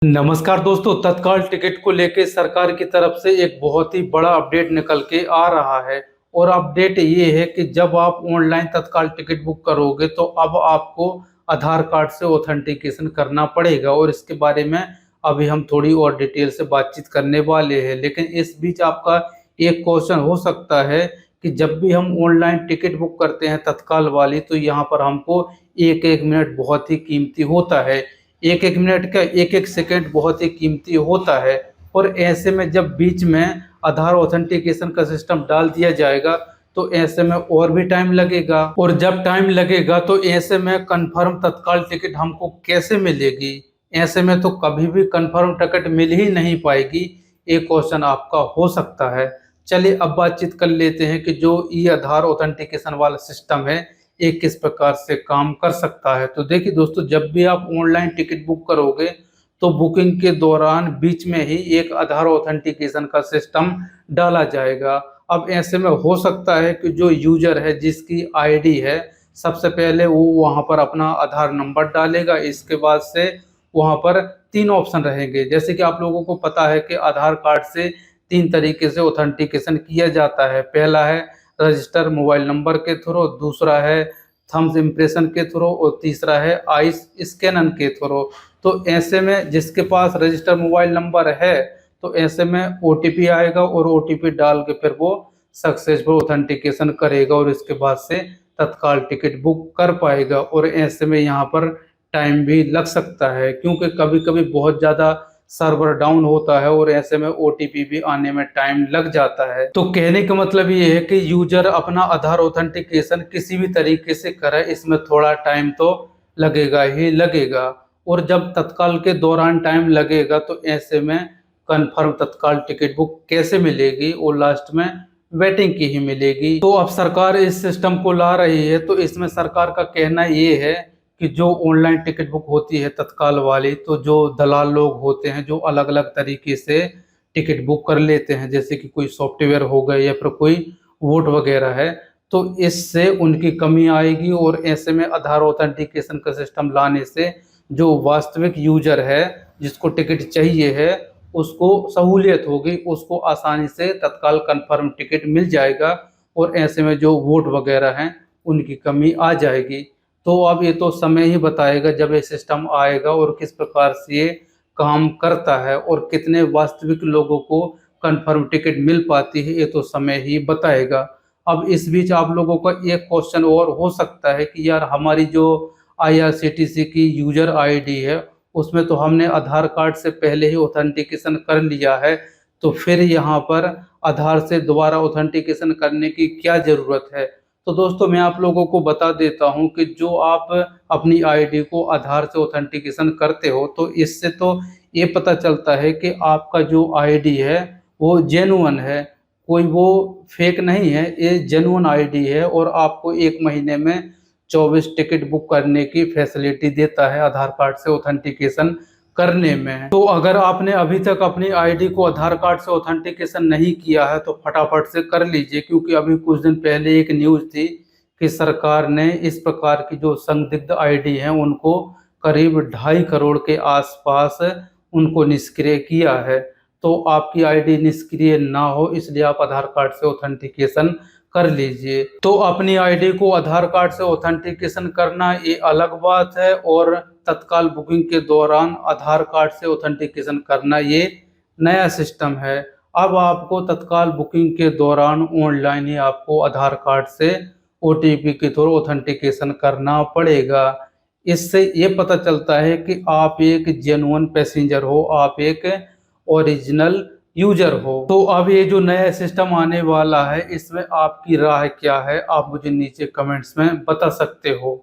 नमस्कार दोस्तों, तत्काल टिकट को लेके सरकार की तरफ से एक बहुत ही बड़ा अपडेट निकल के आ रहा है। और अपडेट ये है कि जब आप ऑनलाइन तत्काल टिकट बुक करोगे तो अब आपको आधार कार्ड से ऑथेंटिकेशन करना पड़ेगा। और इसके बारे में अभी हम थोड़ी और डिटेल से बातचीत करने वाले हैं। लेकिन इस बीच आपका एक क्वेश्चन हो सकता है कि जब भी हम ऑनलाइन टिकट बुक करते हैं तत्काल वाली, तो यहाँ पर हमको एक एक मिनट बहुत ही कीमती होता है। एक एक मिनट का एक एक सेकंड बहुत ही कीमती होता है। और ऐसे में जब बीच में आधार ऑथेंटिकेशन का सिस्टम डाल दिया जाएगा तो ऐसे में और भी टाइम लगेगा। और जब टाइम लगेगा तो ऐसे में कंफर्म तत्काल टिकट हमको कैसे मिलेगी? ऐसे में तो कभी भी कंफर्म टिकट मिल ही नहीं पाएगी। एक क्वेश्चन आपका हो सकता है। चलिए अब बातचीत कर लेते हैं कि जो ई आधार ऑथेंटिकेशन वाला सिस्टम है ये किस प्रकार से काम कर सकता है। तो देखिए दोस्तों, जब भी आप ऑनलाइन टिकट बुक करोगे तो बुकिंग के दौरान बीच में ही एक आधार ऑथेंटिकेशन का सिस्टम डाला जाएगा। अब ऐसे में हो सकता है कि जो यूजर है जिसकी आईडी है, सबसे पहले वो वहां पर अपना आधार नंबर डालेगा। इसके बाद से वहां पर तीन ऑप्शन रहेंगे। जैसे कि आप लोगों को पता है कि आधार कार्ड से तीन तरीके से ऑथेंटिकेशन किया जाता है। पहला है रजिस्टर मोबाइल नंबर के थ्रू, दूसरा है थम्स इम्प्रेशन के थ्रू और तीसरा है आइस स्कैनन के थ्रू। तो ऐसे में जिसके पास रजिस्टर मोबाइल नंबर है तो ऐसे में ओटीपी आएगा और ओटीपी डाल के फिर वो सक्सेसफुल ऑथेंटिकेशन करेगा और इसके बाद से तत्काल टिकट बुक कर पाएगा। और ऐसे में यहाँ पर टाइम भी लग सकता है क्योंकि कभी कभी बहुत ज़्यादा सर्वर डाउन होता है और ऐसे में ओटीपी भी आने में टाइम लग जाता है। तो कहने का मतलब ये है कि यूजर अपना आधार ऑथेंटिकेशन किसी भी तरीके से करे, इसमें थोड़ा टाइम तो लगेगा ही लगेगा। और जब तत्काल के दौरान टाइम लगेगा तो ऐसे में कंफर्म तत्काल टिकट बुक कैसे मिलेगी? और लास्ट में वेटिंग की ही मिलेगी। तो अब सरकार इस सिस्टम को ला रही है। तो इसमें सरकार का कहना ये है कि जो ऑनलाइन टिकट बुक होती है तत्काल वाली, तो जो दलाल लोग होते हैं जो अलग अलग तरीके से टिकट बुक कर लेते हैं, जैसे कि कोई सॉफ्टवेयर हो गए या फिर कोई वोट वगैरह है, तो इससे उनकी कमी आएगी। और ऐसे में आधार ऑथेंटिकेशन का सिस्टम लाने से जो वास्तविक यूजर है जिसको टिकट चाहिए है उसको सहूलियत होगी, उसको आसानी से तत्काल कंफर्म टिकट मिल जाएगा। और ऐसे में जो वोट वगैरह हैं उनकी कमी आ जाएगी। तो अब ये तो समय ही बताएगा जब ये सिस्टम आएगा और किस प्रकार से ये काम करता है और कितने वास्तविक लोगों को कंफर्म टिकट मिल पाती है, ये तो समय ही बताएगा। अब इस बीच आप लोगों का एक क्वेश्चन और हो सकता है कि यार हमारी जो आईआरसीटीसी की यूजर आईडी है उसमें तो हमने आधार कार्ड से पहले ही ऑथेंटिकेशन कर लिया है, तो फिर यहाँ पर आधार से दोबारा ऑथेंटिकेशन करने की क्या ज़रूरत है? तो दोस्तों मैं आप लोगों को बता देता हूं कि जो आप अपनी आईडी को आधार से ऑथेंटिकेशन करते हो तो इससे तो ये पता चलता है कि आपका जो आईडी है वो जेन्युइन है, कोई वो फेक नहीं है, ये जेन्युइन आईडी है। और आपको एक महीने में 24 टिकट बुक करने की फैसिलिटी देता है आधार कार्ड से ऑथेंटिकेशन करने में। तो अगर आपने अभी तक अपनी आईडी को आधार कार्ड से ऑथेंटिकेशन नहीं किया है तो फटाफट से कर लीजिए, क्योंकि अभी कुछ दिन पहले एक न्यूज़ थी कि सरकार ने इस प्रकार की जो संदिग्ध आईडी हैं उनको करीब 2.5 करोड़ के आसपास उनको निष्क्रिय किया है। तो आपकी आईडी निष्क्रिय ना हो इसलिए आप आधार कार्ड से ऑथेंटिकेशन कर लीजिए। तो अपनी आईडी को आधार कार्ड से ऑथेंटिकेशन करना ये अलग बात है और तत्काल बुकिंग के दौरान आधार कार्ड से ऑथेंटिकेशन करना ये नया सिस्टम है। अब आपको तत्काल बुकिंग के दौरान ऑनलाइन ही आपको आधार कार्ड से ओटीपी के थ्रू ऑथेंटिकेशन करना पड़ेगा। इससे ये पता चलता है कि आप एक जेन्युइन पैसेंजर हो, आप एक ओरिजिनल यूजर हो। तो अब ये जो नया सिस्टम आने वाला है इसमें आपकी राय क्या है? आप मुझे नीचे कमेंट्स में बता सकते हो।